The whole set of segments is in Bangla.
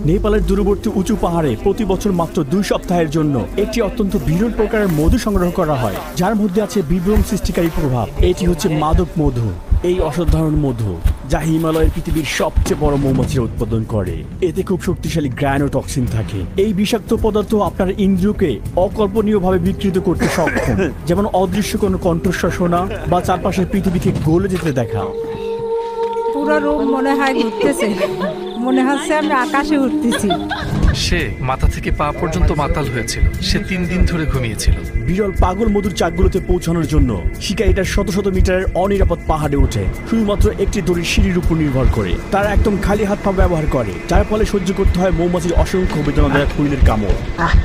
নেপালের দূরবর্তী উঁচু পাহাড়ে প্রতি বছর মাত্র 2 সপ্তাহের জন্য একটি অত্যন্ত বিরল প্রকারের মধু সংগ্রহ করা হয়, যার মধ্যে আছে বিভ্রম সৃষ্টিকারী প্রভাব। এটি হচ্ছে মাদক মধু। এই অসাধারণ মধু, যা হিমালয়ের পৃথিবীর সবচেয়ে বড় মৌমাছিরা উৎপাদন করে, এতে খুব শক্তিশালী গ্রানোটক্সিন থাকে। এই বিষাক্ত পদার্থ আপনার ইন্দ্রিয়কে অকল্পনীয়ভাবে বিকৃত করতে সক্ষম, যেমন অদৃশ্য কোনো কণ্ঠস্বর শোনা বা চারপাশের পৃথিবীকে গলে যেতে দেখা। পুরো রুম মনে হয় ঘুরতেছে, মনে হচ্ছে আমি আকাশে উঠতেছি। সে মাথা থেকে পা পর্যন্ত মাতাল হয়েছিল। সে 3 দিন ধরে ঘুমিয়েছিল। বিরল পাগল মধুর চাকগুলোতে পৌঁছানোর জন্য শিকারীরা শত শত মিটারের অনিরাপদ পাহাড়ে ওঠে, শুধুমাত্র একটি দড়ির সিঁড়ির উপর নির্ভর করে। তারা একদম খালি হাত পা ব্যবহার করে, যার ফলে সহ্য করতে হয় মৌমাছির অসংখ্য বেদনাদায়ক হুইলের কামড়।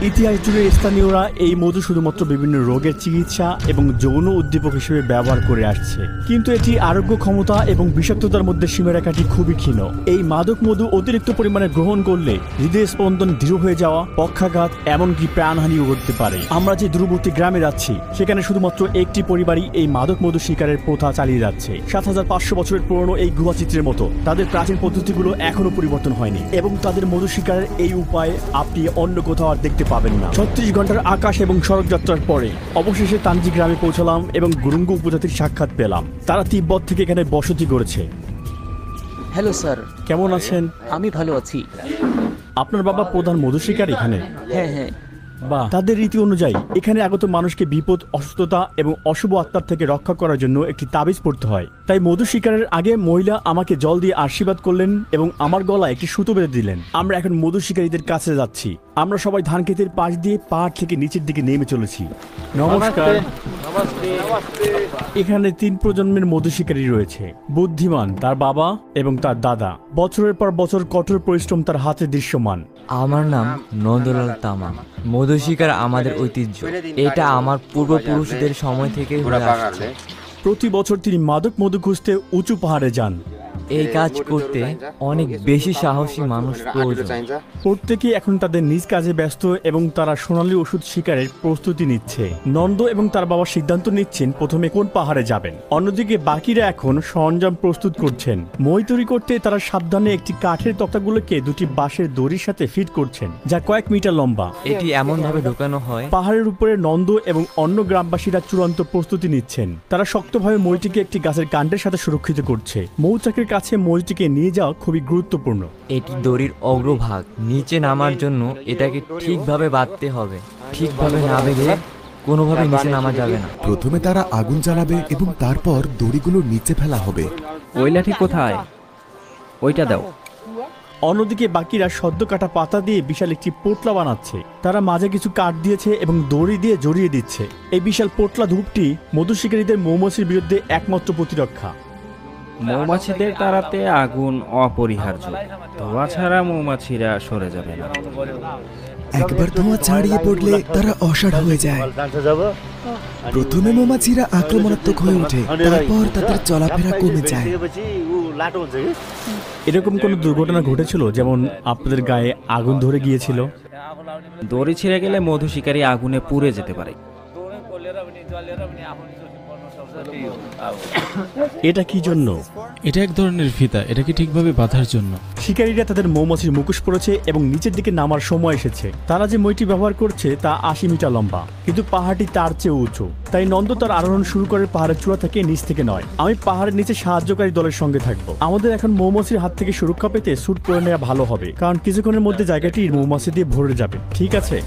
ইতিহাস জুড়ে স্থানীয়রা এই মধু শুধুমাত্র বিভিন্ন রোগের চিকিৎসা এবং যৌন উদ্দীপক হিসেবে ব্যবহার করে আসছে, কিন্তু এটি আরোগ্য ক্ষমতা এবং বিষাক্ততার মধ্যে সীমারেখাটি খুবই ক্ষীণ। এই মাদক মধু অতিরিক্ত পরিমাণে গ্রহণ করলে হৃদয় স্পন্দন দৃঢ় হয়ে যাওয়া, পক্ষাঘাত, এমনকি প্রাণহানিও ঘটতে পারে। আমরা যে দূরবর্তী গ্রামে যাচ্ছি, সেখানে শুধুমাত্র একটি পরিবারই এই মাদক মধু শিকারের প্রথা চালিয়ে যাচ্ছে। 7500 বছরের পুরনো এই গুহা চিত্রের মতো তাদের প্রাচীন পদ্ধতিগুলো এখনো পরিবর্তন হয়নি, এবং তাদের মধু শিকারের এই উপায় আপনি অন্য কোথাও আর দেখতে পাবেন না। 36 ঘন্টার আকাশ এবং সড়ক যাত্রার পরে অবশেষে তানজি গ্রামে পৌঁছলাম এবং গুরুঙ্গ উপজাতির সাক্ষাৎ পেলাম। তারা তিব্বত থেকে এখানে বসতি করেছে। হ্যালো স্যার, কেমন আছেন? আমি ভালো আছি। আপনার বাবা প্রধান মধু শিকার এখানে? হ্যাঁ। বা তাদের রীতি অনুযায়ী এখানে আগত মানুষকে বিপদ, অসুস্থতা এবং অশুভ আত্মার থেকে রক্ষা করার জন্য একটি তাবিজ পড়তে হয়। তাই মধু শিকারের আগে মহিলা আমাকে জল দিয়ে আশীর্বাদ করলেন এবং আমার গলায় একটি সুতো বেঁধে দিলেন। আমরা এখন মধু শিকারীদের কাছে যাচ্ছি। আমরা সবাই ধান ক্ষেতের পাশ দিয়ে পাহাড় থেকে নিচের দিকে নেমে চলেছি। নমস্কার। এখানে 3 প্রজন্মের মধু শিকারী রয়েছে। বুদ্ধিমান তার বাবা এবং তার দাদা। বছরের পর বছর কঠোর পরিশ্রম তার হাতে দৃশ্যমান। আমার নাম নন্দলাল তামাং। মধু শিকার আমাদের ঐতিহ্য। এটা আমার পূর্বপুরুষদের সময় থেকে হয়ে আসছে। প্রতি বছর তিনি মাদক মধু খুঁজতে উঁচু পাহাড়ে যান। এই কাজ করতে অনেক বেশি সাহসী মানুষ প্রয়োজন। প্রত্যেকেই এখন তাদের নিজ কাজে ব্যস্ত এবং তারা সোনালী ওষুধ শিকারের প্রস্তুতি নিচ্ছে। নন্দ এবং তার বাবা সিদ্ধান্ত নিচ্ছেন প্রথমে কোন পাহাড়ে যাবেন। অন্যদিকে বাকিরা এখন সরঞ্জাম প্রস্তুত করছেন। মই তৈরি করতে তারা সাবধানে একটি কাঠের তক্তাগুলোকে 2টি বাঁশের দড়ির সাথে ফিট করছেন, যা কয়েক মিটার লম্বা। এটি এমন ভাবে ঢোকানো হয়। পাহাড়ের উপরে নন্দ এবং অন্য গ্রামবাসীরা চূড়ান্ত প্রস্তুতি নিচ্ছেন। তারা শক্তভাবে মইটিকে একটি গাছের কাণ্ডের সাথে সুরক্ষিত করছে। মৌচাকের কাছে মইটিকে নিয়ে যাওয়া খুবই গুরুত্বপূর্ণ। এটি দড়ির অগ্রভাগ। নিচে নামার জন্য এটাকে ঠিকভাবে বাঁধতে হবে। ঠিকভাবে না বেঁধে কোনোভাবে নিচে নামা যাবে না। প্রথমে তারা আগুন জ্বালাবে এবং তারপর দড়িগুলো নিচে ফেলা হবে। ওই লাঠি কোথায়? ওইটা দাও। অন্যদিকে বাকিরা সদ্য কাটা পাতা দিয়ে বিশাল একটি পোটলা বানাচ্ছে। তারা মাঝে কিছু কাঠ দিয়েছে এবং দড়ি দিয়ে জড়িয়ে দিচ্ছে। এই বিশাল পোটলা ধূপটি মধু শিকারীদের মৌমাছির বিরুদ্ধে একমাত্র প্রতিরক্ষা। মৌমাছিদের তাড়াতে আগুন অপরিহার্য। ধোঁয়া ছাড়া মৌমাছিরা সরে যাবে না। একবার ধোঁয়া ছাড়িয়ে পড়লে তারা অসাড় হয়ে যায়। প্রথমে মৌমাছিরা আক্রমণাত্মক হয়ে ওঠে, তারপর তাদের চলাফেরা কমে যায়। এরকম কোনো দুর্ঘটনা ঘটেছিল, যেমন আপনাদের গায়ে আগুন ধরে গিয়েছিল? দড়ি ছিঁড়ে গেলে মধু শিকারী আগুনে পুড়ে যেতে পারে। এটা কি জন্য? এটা এক ধরনের ফিতা। এটা কি ঠিকভাবে বাঁধার জন্য? শিকারীরা তাদের মৌমাছির মুখোশ পড়েছে এবং নিচের দিকে নামার সময় এসেছে। তারা যে মইটি ব্যবহার করছে তা 80 মিটার লম্বা, কিন্তু পাহাড়টি তার চেয়ে উঁচু। তাই নন্দ তার আরোহণ শুরু করে পাহাড়ের চূড়া থেকে, নিচ থেকে নয়। আমি পাহাড়ের নিচে সাহায্যকারী দলের সঙ্গে থাকবো। আমাদের এখন মৌমাছির হাত থেকে সুরক্ষা পেতে স্যুট পরে নেওয়া ভালো হবে, কারণ কিছুক্ষণের মধ্যে জায়গাটি মৌমাছি দিয়ে ভরে যাবে। ঠিক আছে,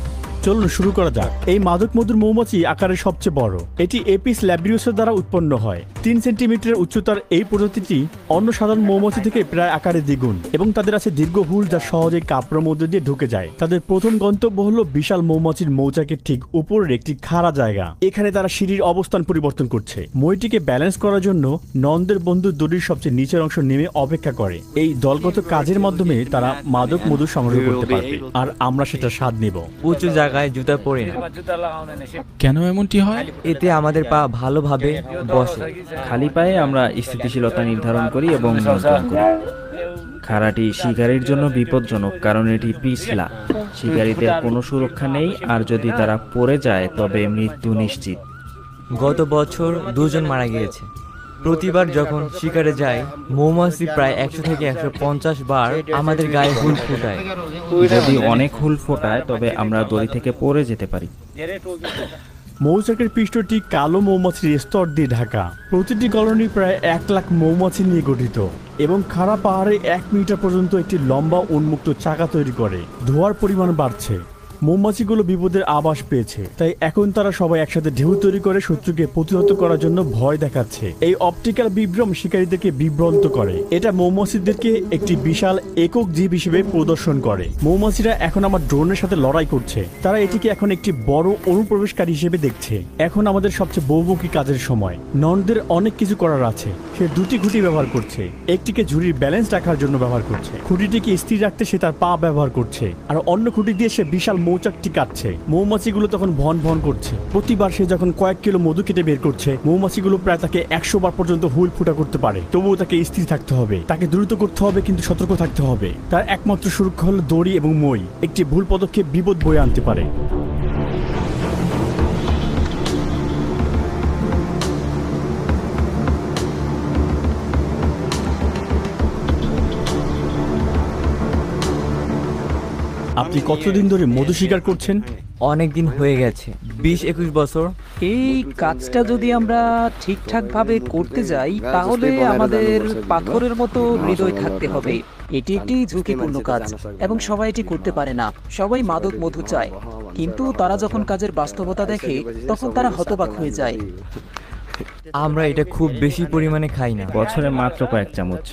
চলুন শুরু করা যাক। এই মাদক মধুর মৌমাছি আকারে সবচেয়ে বড়। এটি এপিস ল্যাব্রিউসের দ্বারা উৎপন্ন হয়। 3 সেন্টিমিটার উচ্চতার এই প্রজাতিটি অন্য সাধারণ মৌমাছি থেকে প্রায় আকারে দ্বিগুণ, এবং তাদের আছে দীর্ঘ হুল যা সহজে কাপড়ের মধ্যে দিয়ে ঢুকে যায়। তাদের প্রথম গন্তব্য হলো বিশাল মৌমাছির মৌচাকের ঠিক উপরের একটি খাড়া জায়গা। এখানে তারা সিঁড়ির অবস্থান পরিবর্তন করছে। মইটিকে ব্যালেন্স করার জন্য নন্দের বন্ধু দড়ির সবচেয়ে নিচের অংশ নেমে অপেক্ষা করে। এই দলগত কাজের মাধ্যমে তারা মাদক মধু সংগ্রহ করতে পারবে, আর আমরা সেটা স্বাদ নেব। উঁচু জায়গায় জুতা পরে না। কেন এমনটি হয়? এতে আমাদের পা ভালোভাবে বসে। খালি পায়ে আমরা স্থিতিশীলতা নির্ধারণ করি এবং নিয়ন্ত্রণ করি। খাড়াটি শিকারীর জন্য বিপজ্জনক, কারণ এটি পিছলা। শিকারীদের কোনো সুরক্ষা নেই, আর যদি তারা পড়ে যায় তবে মৃত্যু নিশ্চিত। গত বছর 2 জন মারা গিয়েছে। প্রতিবার যখন শিকারে যাই মৌমাছি প্রায় 100 থেকে 150 বার আমাদের গায়ে হুল ফুটায়। যদি অনেক হুল ফোটায় তবে আমরা দড়ি থেকে পড়ে যেতে পারি। মৌচাকের পৃষ্ঠটি কালো মৌমাছির স্তর দিয়ে ঢাকা। প্রতিটি কলোনি প্রায় 1 লাখ মৌমাছি নিয়ে গঠিত এবং খাড়া পাহাড়ে 1 মিটার পর্যন্ত একটি লম্বা উন্মুক্ত চাকা তৈরি করে। ধোঁয়ার পরিমাণ বাড়ছে। মৌমাছিগুলো বিপদের আভাস পেয়েছে, তাই এখন তারা সবাই একসাথে ঢেউ তৈরি করে শত্রুকে প্রতিহত করার জন্য ভয় দেখাচ্ছে। এই অপটিক্যাল বিভ্রম শিকারীদেরকে বিভ্রান্ত করে। এটা মৌমাছিদেরকে একটি বিশাল একক জীব হিসেবে প্রদর্শন করে। মৌমাছিরা এখন আমার ড্রোনের সাথে লড়াই করছে। তারা এটিকে এখন একটি বড় অনুপ্রবেশকারী হিসেবে দেখছে। এখন আমাদের সবচেয়ে বহুমুখী কাজের সময়। ননদের অনেক কিছু করার আছে। সে 2টি খুঁটি ব্যবহার করছে। একটিকে ঝুড়ির ব্যালেন্স রাখার জন্য ব্যবহার করছে, খুঁটিটিকে স্থির রাখতে সে তার পা ব্যবহার করছে, আর অন্য খুঁটি দিয়ে সে বিশাল মৌচাকটি কাটছে। মৌমাছিগুলো তখন ভন ভন করছে। প্রতিবার সে যখন কয়েক কিলো মধু কেটে বের করছে, মৌমাছিগুলো প্রায় তাকে 100 বার পর্যন্ত হুল ফুটা করতে পারে। তবুও তাকে স্থির থাকতে হবে, তাকে দ্রুত করতে হবে, কিন্তু সতর্ক থাকতে হবে। তার একমাত্র সুরক্ষা হলো দড়ি এবং মই। একটি ভুল পদক্ষেপ বিপদ বয়ে আনতে পারে। আপনি কতদিন ধরে মধু শিকার করছেন? অনেক দিন হয়ে গেছে, 20-21 বছর। এই কাজটা যদি আমরা ঠিকঠাক ভাবে করতে যাই তাহলে আমাদের পাথরের মতো হৃদয় থাকতে হবে। এটি একটি ঝুঁকিপূর্ণ কাজ এবং সবাই এটি করতে পারে না। সবাই মাদক মধু চায়, কিন্তু তারা যখন কাজের বাস্তবতা দেখে তখন তারা হতবাক হয়ে যায়। আমরা এটা খুব বেশি পরিমাণে খাই না, বছরে মাত্র কয়েক চামচ।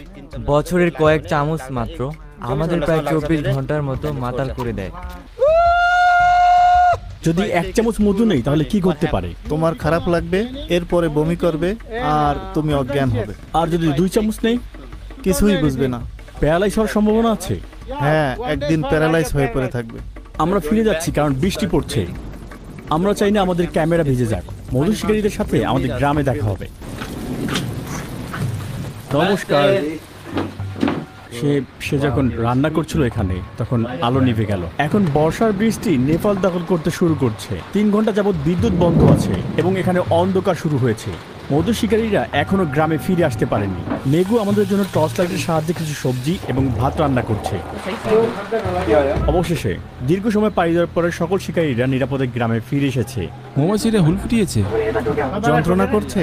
বছরের কয়েক চামচ মাত্র আমাদের প্রায় 24 ঘন্টার মতো মাতাল করে দেয়। যদি 1 চামচ মধু নেই তাহলে কি করতে পারে? তোমার খারাপ লাগবে, এরপরে বমি করবে আর তুমি অজ্ঞান হবে। আর যদি 2 চামচ নেই? কিছুই বুঝবে না। প্যারালাইজ হওয়ার সম্ভাবনা আছে। হ্যাঁ, একদিন প্যারালাইজ হয়ে পড়ে থাকবে। আমরা ফিরে যাচ্ছি কারণ বৃষ্টি পড়ছে। আমরা চাই না আমাদের ক্যামেরা ভিজে যাক। মধু শিকারীদের সাথে আমাদের গ্রামে দেখা হবে। নমস্কার। সে যখন রান্না করছিল এখানে তখন আলো নিভে গেল। এখন বর্ষার বৃষ্টি নেপাল দখল করতে শুরু করছে। 3 ঘন্টা যাবত বিদ্যুৎ বন্ধ আছে এবং এখানে অন্ধকার শুরু হয়েছে। মধু শিকারীরা এখনো গ্রামে ফিরে আসতে পারেনি। মেঘু আমাদের জন্য টর্চ লাইটের সাহায্যে কিছু সবজি এবং ভাত রান্না করছে। অবশেষে দীর্ঘ সময় পাড়ি দেওয়ার পরে সকল শিকারীরা নিরাপদে গ্রামে ফিরে এসেছে। মৌমাছিরা হুল ফুটিয়েছে। যন্ত্রণা করছে।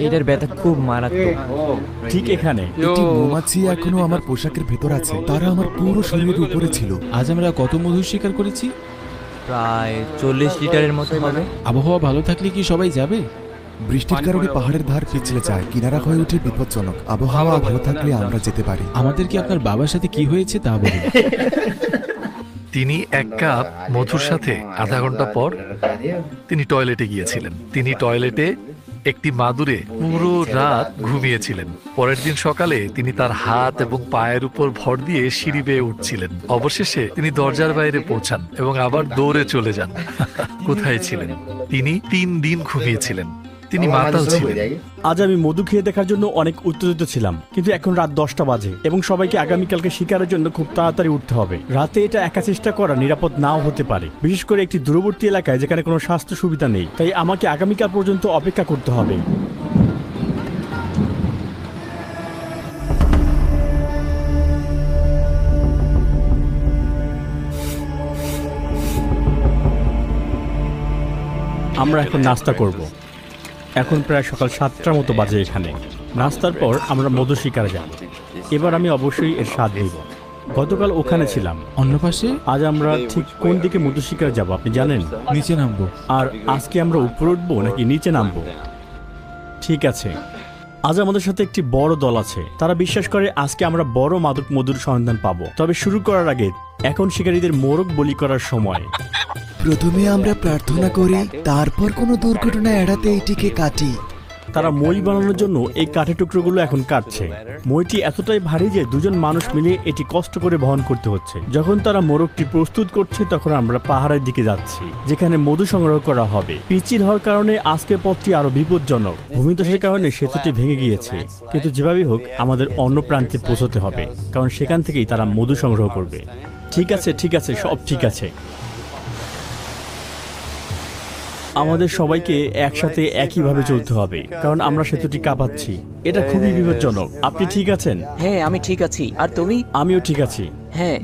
এটার ব্যথা খুব মারাত্মক। ঠিক এখানে একটি মৌমাছি এখনো আমার পোশাকের ভেতর আছে। তারা আমার পুরো শরীরের উপরে ছিল। আজ আমরা কত মধু শিকার করেছি? প্রায় 40 লিটারের মতো হবে। আবহাওয়া ভালো থাকলে কি সবাই যাবে? বৃষ্টির কারণে পাহাড়ের ধার পিছলে যায়, কিনারা হয়ে ওঠে বিপজ্জনক। আবহাওয়া ভালো থাকলে আমরা যেতে পারি। আমাদের কি আপনার বাবার সাথে কি হয়েছে তা বলুন। তিনি 1 কাপ মধুর সাথে আধা ঘন্টা পর তিনি টয়লেটে গিয়েছিলেন। তিনি টয়লেটে একটি মাদুরে পুরো রাত ঘুমিয়েছিলেন। পরের দিন সকালে তিনি তার হাত এবং পায়ের উপর ভর দিয়ে সিঁড়ি বেয়ে উঠছিলেন। অবশেষে তিনি দরজার বাইরে পৌঁছান এবং আবার দৌড়ে চলে যান। কোথায় ছিলেন? তিনি 3 দিন ঘুমিয়েছিলেন। তিনি মাতাল ছিলেন। আজ আমি মধু খেয়ে দেখার জন্য অনেক উত্তেজিত ছিলাম, কিন্তু এখন রাত 10টা বাজে এবং সবাইকে আগামীকালকে শিকারের জন্য খুব তাড়াতাড়ি উঠতে হবে। রাতে এটা একা চেষ্টা করা নিরাপদ নাও হতে পারে, বিশেষ করে একটি দূরবর্তী এলাকায় যেখানে কোনো স্বাস্থ্য সুবিধা নেই। তাই আমাকে আগামীকাল পর্যন্ত অপেক্ষা করতে হবে। আমরা এখন নাস্তা করব। এখন প্রায় সকাল 7টার মতো বাজে এখানে। নাস্তার পর আমরা মধু শিকারে যাব। এবার আমি অবশ্যই এর স্বাদ নিব। গতকাল ওখানে ছিলাম। অন্য পাশে আজ আমরা ঠিক কোন দিকে মধু শিকারে যাব আপনি জানেন? নিচে নামবো। আর আজকে আমরা উপরে উঠবো নাকি নিচে নামবো? ঠিক আছে, আজ আমাদের সাথে একটি বড় দল আছে। তারা বিশ্বাস করে আজকে আমরা বড় মাদক মধুর সন্ধান পাবো। তবে শুরু করার আগে এখন শিকারীদের মোরগ বলি করার সময়। প্রথমে আমরা প্রার্থনা করি, তারপর কোনো দুর্ঘটনা এড়াতে এটিকে কাটি। তারা মই বানানোর জন্য এই কাঠের টুকরোগুলো এখন কাটছে। মইটি এতটাই ভারী যে 2জন মানুষ মিলে এটি কষ্ট করে বহন করতে হচ্ছে। যখন তারা মোরগটি প্রস্তুত করছে তখন আমরা পাহাড়ের দিকে যাচ্ছি, যেখানে মধু সংগ্রহ করা হবে। পিচ্ছিল হওয়ার কারণে আজকের পথটি আরো বিপজ্জনক। ভূমিধসের কারণে সেতুটি ভেঙে গিয়েছে, কিন্তু যেভাবেই হোক আমাদের অন্য প্রান্তে পৌঁছতে হবে, কারণ সেখান থেকেই তারা মধু সংগ্রহ করবে। ঠিক আছে, ঠিক আছে, সব ঠিক আছে। আমাদের সবাইকে একসাথে একইভাবে চলতে হবে, কারণ আমরা সেতুটি কাঁপাচ্ছি। এটা খুবই বিপজ্জনক। আপনি ঠিক আছেন? হ্যাঁ, আমি ঠিক আছি। আর তুমি? আমিও ঠিক আছি। হ্যাঁ।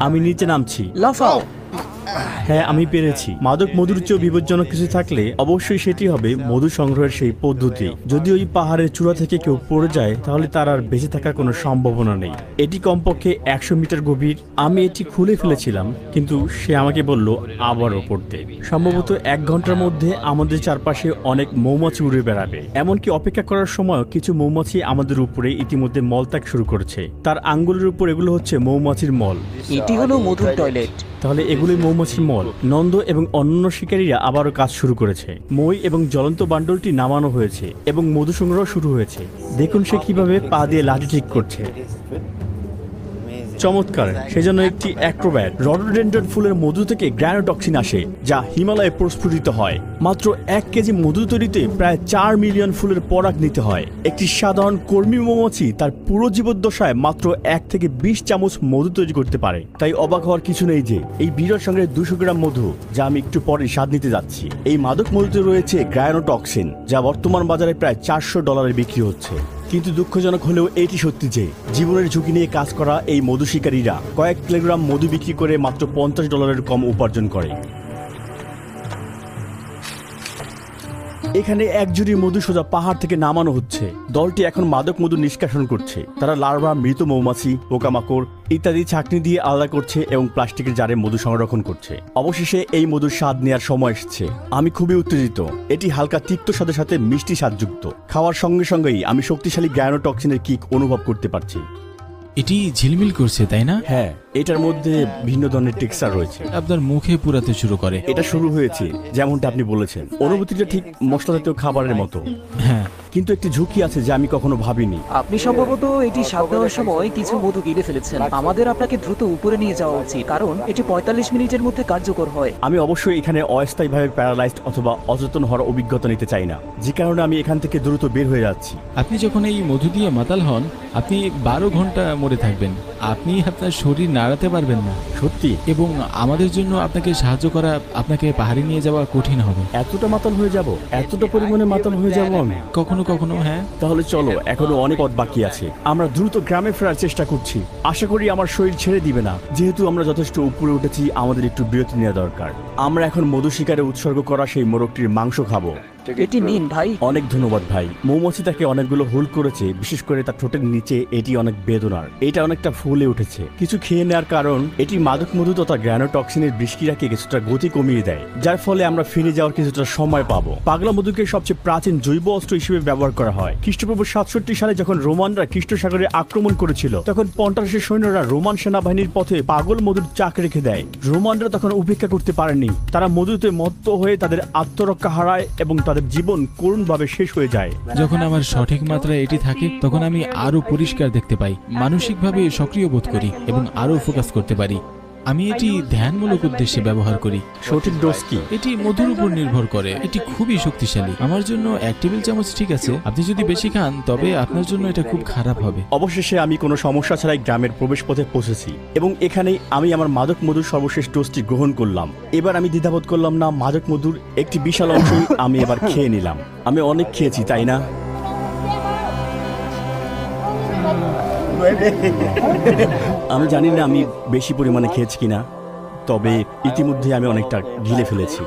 আমি নিচে নামছি। লাফাও। হ্যাঁ, আমি পেরেছি। মাদক মধুর চেয়েও বিপজ্জনক কিছু থাকলে অবশ্যই সেটি হবে মধু সংগ্রহের সেই পদ্ধতি। যদি ওই পাহাড়ের চূড়া থেকে কেউ পড়ে যায় তাহলে তার আর বেঁচে থাকার কোনো সম্ভাবনা নেই। এটি কমপক্ষে 100 মিটার গভীর। আমি এটি খুলে ফেলেছিলাম, কিন্তু সে আমাকে বলল আবারও পড়তে। সম্ভবত 1 ঘন্টার মধ্যে আমাদের চারপাশে অনেক মৌমাছি উড়ে বেড়াবে। এমনকি অপেক্ষা করার সময় কিছু মৌমাছি আমাদের উপরে ইতিমধ্যে মলত্যাগ শুরু করেছে। তার আঙ্গুলের উপর এগুলো হচ্ছে মৌমাছির মল। এটি হলো মধুর টয়লেট। তাহলে এগুলোই মৌমাছির মল। নন্দ এবং অন্যান্য শিকারীরা আবারও কাজ শুরু করেছে। মই এবং জ্বলন্ত বান্ডলটি নামানো হয়েছে এবং মধু সংগ্রহ শুরু হয়েছে। দেখুন সে কিভাবে পা দিয়ে লাঠি ঠিক করছে। চমৎকার। সেজন্য একটি অ্যাক্রোব্যাট। রডোডেন্ড্রন ফুলের মধু থেকে গ্রানোটক্সিন আসে, যা হিমালয়ে প্রস্ফুটিত হয়। মাত্র 1 কেজি মধু তৈরিতে প্রায় 4 মিলিয়ন ফুলের পরাগ নিতে হয়। একটি সাধারণ কর্মী মৌমাছি তার পুরো জীবদ্দশায় মাত্র 1 থেকে 20 চামচ মধু তৈরি করতে পারে। তাই অবাক হওয়ার কিছু নেই যে এই বিরল সংগ্রহে 200 গ্রাম মধু, যা আমি একটু পরে স্বাদ নিতে যাচ্ছি। এই মাদক মধুতে রয়েছে গ্রানোটক্সিন, যা বর্তমান বাজারে প্রায় $400 বিক্রি হচ্ছে। কিন্তু দুঃখজনক হলেও এটি সত্যি যে জীবনের ঝুঁকি নিয়ে কাজ করা এই মধু শিকারীরা কয়েক কিলোগ্রাম মধু বিক্রি করে মাত্র $50 কম উপার্জন করে। এখানে 1 ঝুড়ি মধু সোজা পাহাড় থেকে নামানো হচ্ছে। দলটি এখন মাদক মধু নিষ্কাশন করছে। তারা লার্ভা, মৃত মৌমাছি, পোকামাকড় ইত্যাদি ছাঁকনি দিয়ে আলাদা করছে এবং প্লাস্টিকের জারে মধু সংরক্ষণ করছে। অবশেষে এই মধুর স্বাদ নেওয়ার সময় এসেছে। আমি খুবই উত্তেজিত। এটি হালকা তিক্ত স্বাদের সাথে মিষ্টি স্বাদযুক্ত। খাওয়ার সঙ্গে সঙ্গেই আমি শক্তিশালী গ্রানোটক্সিনের কিক অনুভব করতে পারছি। এটি ঝিলমিল করছে, তাই না? হ্যাঁ, এটার মধ্যে ভিন্ন ধরনের টেক্সচার রয়েছে। আপনার মুখে পুরাতে শুরু করে। এটা শুরু হয়েছে যেমনটা আপনি বলেছেন। অনুভূতিটা ঠিক মশলা জাতীয় খাবারের মতো। হ্যাঁ, কিন্তু একটি ঝুঁকি আছে যা আমি কখনো ভাবিনি। আপনি সম্ভবত এটি স্বাদ দেওয়ার সময় কিছু মধু গিলে ফেলেছেন। আমাদের আপনাকে দ্রুত উপরে নিয়ে যাওয়া উচিত, কারণ এটি 45 মিনিটের মধ্যে কার্যকর হয়। আমি অবশ্যই এখানে অস্থায়ীভাবে প্যারালাইজড অথবা অচেতন হওয়ার অভিজ্ঞতা নিতে চাই না, যে কারণে আমি এখান থেকে দ্রুত বের হয়ে যাচ্ছি। আপনি যখন এই মধু দিয়ে মাতাল হন, আপনি 12 ঘন্টা মরে থাকবেন। আপনি আপনার শরীর নাড়াতে পারবেন না। সত্যি? এবং আমাদের জন্য আপনাকে সাহায্য করা, আপনাকে পাহাড়ে নিয়ে যাওয়া কঠিন হবে। এতটা মাতাল হয়ে যাব? এতটা পরিমাণে মাতাল হয়ে যাব আমি? কখনো কখনো হ্যাঁ। তাহলে চলো, এখনো অনেক পথ বাকি আছে। আমরা দ্রুত গ্রামে ফেরার চেষ্টা করছি। আশা করি আমার শরীর ছেড়ে দিবে না। যেহেতু আমরা যথেষ্ট উপরে উঠেছি, আমাদের একটু বিরতি নেওয়া দরকার। আমরা এখন মধু শিকারে উৎসর্গ করা সেই মোরগটির মাংস খাবো। এটি নিন ভাই। অনেক ধন্যবাদ ভাই। মৌমাছি তাকে অনেকগুলো হোল করেছে, বিশেষ করে তার ঠোঁটের নিচে। এটি অনেক বেদনার। এটা অনেকটা ফুলে উঠেছে। কিছু খেয়ে নেওয়ার কারণ এটি মাদক মধু তথা গ্রানোটক্সিনের বৃষ্টিরাকে কিছুটা গতি কমিয়ে দেয়, যার ফলে আমরা ফিরে যাওয়ার কিছুটা সময় পাবো। পাগলা মধুকে সবচেয়ে প্রাচীন জৈব অস্ত্র হিসেবে ব্যবহার করা হয়। খ্রিস্টপূর্ব 67 সালে যখন রোমানরা খ্রিস্ট সাগরে আক্রমণ করেছিল, তখন পন্টাসের সৈন্যরা রোমান সেনাবাহিনীর পথে পাগল মধুর চাক রেখে দেয়। রোমানরা তখন উপেক্ষা করতে পারেনি। তারা মধুতে মত্ত হয়ে তাদের আত্মরক্ষা হারায় এবং তাদের জীবন করুণভাবে শেষ হয়ে যায়। যখন আমার সঠিক মাত্রায় এটি থাকে, তখন আমি আরো পরিষ্কার দেখতে পাই, মানসিকভাবে সক্রিয় বোধ করি এবং আরো ফোকাস করতে পারি। আমি এটি ধ্যানমূলক উদ্দেশ্যে ব্যবহার করি। সঠিক ডোজ কি? এটি মধুর উপর নির্ভর করে। এটি খুবই শক্তিশালী। আমার জন্য 1 টেবিল চামচ ঠিক আছে। আপনি যদি বেশি খান, তবে আপনার জন্য এটা খুব খারাপ হবে। অবশেষে আমি কোনো সমস্যা ছাড়াই গ্রামের প্রবেশ পথে পৌঁছেছি এবং এখানেই আমি আমার মাদক মধুর সর্বশেষ ডোজটি গ্রহণ করলাম। এবার আমি দ্বিধাবোধ করলাম না। মাদক মধুর একটি বিশাল অংশই আমি এবার খেয়ে নিলাম। আমি অনেক খেয়েছি, তাই না? আমি জানি না আমি বেশি পরিমাণে খেয়েছি কিনা, তবে ইতিমধ্যে আমি অনেকটা গিলে ফেলেছি।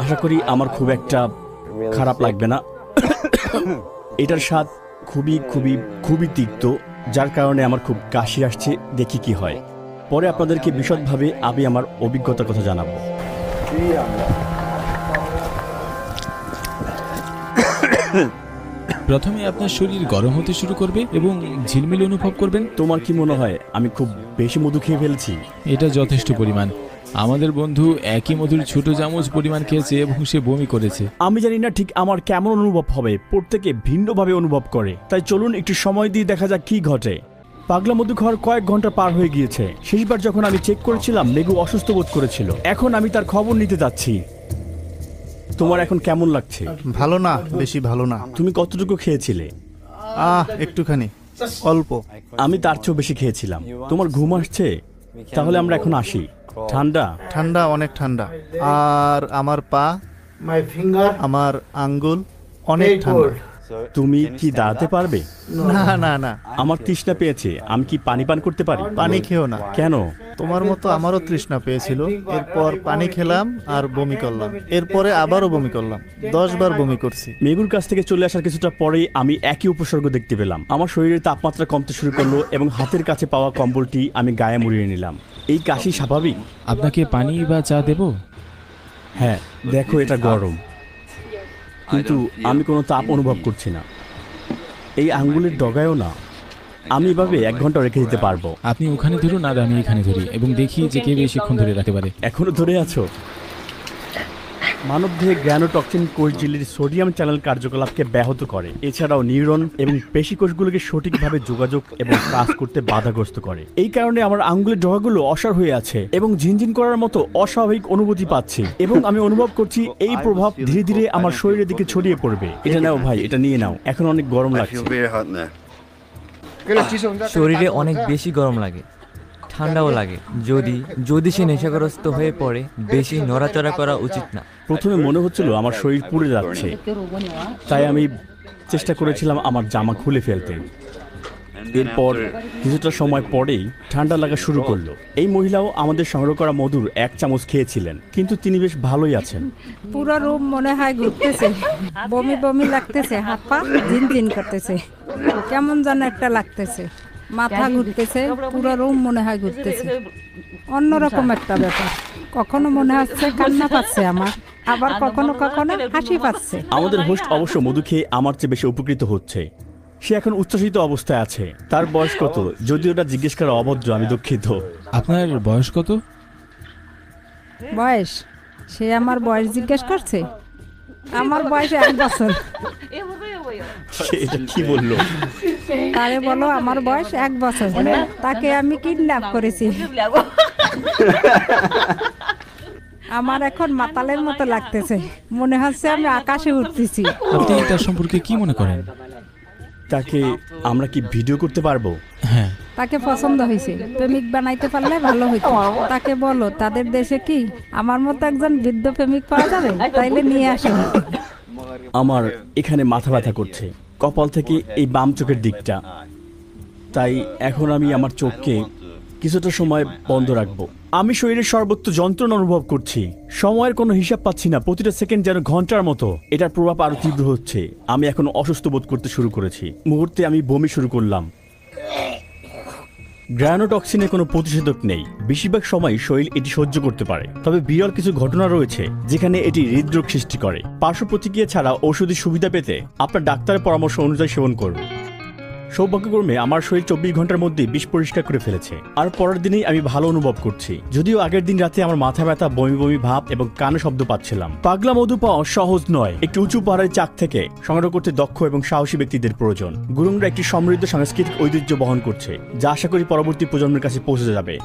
আশা করি আমার খুব একটা খারাপ লাগবে না। এটার স্বাদ খুবই খুবই খুবই তিক্ত, যার কারণে আমার খুব কাশি আসছে। দেখি কি হয়। পরে আপনাদেরকে বিশদভাবে আমি আমার অভিজ্ঞতার কথা জানাবো। প্রথমে আপনার শরীর গরম হতে শুরু করবে এবং ঝিলমিল অনুভব করবেন। তোমার কি মনে হয় আমি খুব বেশি মধু খেয়ে ফেলেছি? এটা যথেষ্ট পরিমাণ। আমাদের বন্ধু একই মধুর ছোট চামচ পরিমাণ খেয়েছে এবং সে বমি করেছে। আমি জানি না ঠিক আমার কেমন অনুভব হবে। প্রত্যেকে ভিন্নভাবে অনুভব করে। তাই চলুন একটু সময় দিয়ে দেখা যাক কি ঘটে। পাগলা মধু খাওয়ার কয়েক ঘন্টা পার হয়ে গিয়েছে। শেষবার যখন আমি চেক করেছিলাম, মেঘু অসুস্থ বোধ করেছিল। এখন আমি তার খবর নিতে যাচ্ছি। তোমার এখন কেমন লাগছে? ভালো না, বেশি ভালো না। তুমি কতটুকু খেয়েছিলে? একটুখানি, অল্প। আমি তার চেয়েও বেশি খেয়েছিলাম। তোমার ঘুম আসছে? তাহলে আমরা এখন আসি। ঠান্ডা? ঠান্ডা, অনেক ঠান্ডা। আর আমার পা, আমার আঙ্গুল অনেক ঠান্ডা। তুমি কি দাঁড়াতে পারবে? না না না, আমার তৃষ্ণা পেয়েছে, আমি কি পানি পান করতে পারি? পানি খেও না। কেন? তোমার মতো আমারও তৃষ্ণা পেয়েছিল, এরপর পানি খেলাম আর বমি করলাম, এরপরে আবারও বমি করলাম, 10 বার বমি করছি। মেগুর কাছ থেকে চলে আসার কিছুটা পরেই আমি একই উপসর্গ দেখতে পেলাম। আমার শরীরের তাপমাত্রা কমতে শুরু করলো এবং হাতের কাছে পাওয়া কম্বলটি আমি গায়ে মুড়িয়ে নিলাম। এই কাশি স্বাভাবিক? আপনাকে পানি বা চা দেব? হ্যাঁ, দেখো এটা গরম, কিন্তু আমি কোনো তাপ অনুভব করছি না। এই আঙ্গুলের ডগায়ও না। আমি এভাবে 1 ঘন্টা রেখে দিতে পারবো। আপনি ওখানে ধরুন আর আমি এখানে ধরি এবং দেখি যে কে বেশিক্ষণ ধরে রাখতে পারে। এখনো ধরে আছো? মানবদেহে গ্র্যানোটক্সিন কোষঝিল্লির সোডিয়াম চ্যানেল কার্যকলাপকে ব্যাহত করে। এছাড়াও নিউরন এবং পেশিকোষগুলোকে সঠিকভাবে যোগাযোগ এবং কাজ করতে বাধাগ্রস্ত করে। এই কারণে আমার আঙ্গুলের ডগাগুলো অসাড় হয়ে আছে এবং ঝিনঝিন করার মতো অস্বাভাবিক অনুভূতি পাচ্ছি এবং আমি অনুভব করছি এই প্রভাব ধীরে ধীরে আমার শরীরের দিকে ছড়িয়ে পড়বে। এটা নাও ভাই, এটা নিয়ে নাও, এখন অনেক গরম লাগছে। শরীরে অনেক বেশি গরম লাগে, ঠান্ডাও লাগে। যদি সে নেশাগ্রস্ত হয়ে পড়ে, বেশি নড়াচড়া করা উচিত না। প্রথমে মনে হচ্ছিল আমার শরীর পুড়ে যাচ্ছে, তাই আমি চেষ্টা করেছিলাম আমার জামা খুলে ফেলতে। এরপর কিছুটা সময় পরেই ঠান্ডা লাগা শুরু করলো। এই মহিলাও আমাদের সংগ্রহ করা মধুর 1 চামচ খেয়েছিলেন, কিন্তু তিনি বেশ ভালোই আছেন। পুরো রুম মনে হয় ঘুরতেছে, বমি বমি লাগতেছে, হাত পা ঝিনঝিন করতেছে, কেমন যেন একটা লাগতেছে, মাথা ঘুরতেছে, পুরো রুম মনে হয় ঘুরতেছে। অন্যরকম একটা ব্যাপার। কখনো মনে হচ্ছে কান্না পাচ্ছে আমার, আবার কখনো কখনো হাসি পাচ্ছে। আমাদের হোস্ট অবশ্য মধু খেয়ে আমার চেয়ে বেশি উপকৃত হচ্ছে। সে এখন উচ্ছ্বসিত অবস্থায় আছে। তার বয়স কত? যদি ওটা জিজ্ঞেস করা অভদ্র, আমি দুঃখিত। আপনার বয়স কত? বয়স? সে আমার বয়স জিজ্ঞেস করছে? আমার বয়স 1 বছর। সে এটা কি বললো? তারে বলো আমার বয়স 1 বছর, তাকে আমি কিডন্যাপ করেছি। আমার এখন মাতালের মতো লাগতেছে, মনে হচ্ছে আমি আকাশে উঠতেছি। আপনি তার সম্পর্কে কি মনে করেন? তাকে আমরা কি ভিডিও করতে পারবো? হ্যাঁ। তাকে পছন্দ হয়েছে, প্রেমিক বানাইতে পারলে ভালো হইতো। তাকে বলো তাদের দেশে কি আমার মতো একজন বৃদ্ধ প্রেমিক পাওয়া যাবে? তাইলে নিয়ে আসো। আমার এখানে মাথা ব্যথা করছে, কপাল থেকে এই বাম চোখের দিকটা। তাই এখন আমি আমার চোখকে কিছুটা সময় বন্ধ রাখবো। আমি শরীরের সর্বত্র যন্ত্রণা অনুভব করছি, সময়ের কোনো হিসাব পাচ্ছি না, প্রতিটা সেকেন্ড যেন ঘন্টার মতো। এটার প্রভাব আরো তীব্র হচ্ছে। আমি এখন অসুস্থ বোধ করতে শুরু করেছি। মুহূর্তে আমি বমি শুরু করলাম। গ্র্যানোটক্সিনের কোনো প্রতিষেধক নেই, বেশিরভাগ সময় শরীর এটি সহ্য করতে পারে। তবে বিরল কিছু ঘটনা রয়েছে যেখানে এটি হৃদরোগ সৃষ্টি করে। পার্শ্ব প্রতিক্রিয়া ছাড়া ঔষধি সুবিধা পেতে আপনার ডাক্তারের পরামর্শ অনুযায়ী সেবন করুন। সৌভাগ্যক্রমে আমার শরীর 24 ঘন্টার মধ্যে বিষ পরিষ্কার করে ফেলেছে, আর পরের দিনেই আমি ভালো অনুভব করছি। যদিও আগের দিন রাতে আমার মাথা ব্যথা, বমি বমি ভাব এবং কানে শব্দ পাচ্ছিলাম। পাগলা মধু পাওয়া সহজ নয়। একটি উঁচু পাহাড়ের চাক থেকে সংগ্রহ করতে দক্ষ এবং সাহসী ব্যক্তিদের প্রয়োজন। গুরুংরা একটি সমৃদ্ধ সাংস্কৃতিক ঐতিহ্য বহন করছে, যা আশা করি পরবর্তী প্রজন্মের কাছে পৌঁছে যাবে।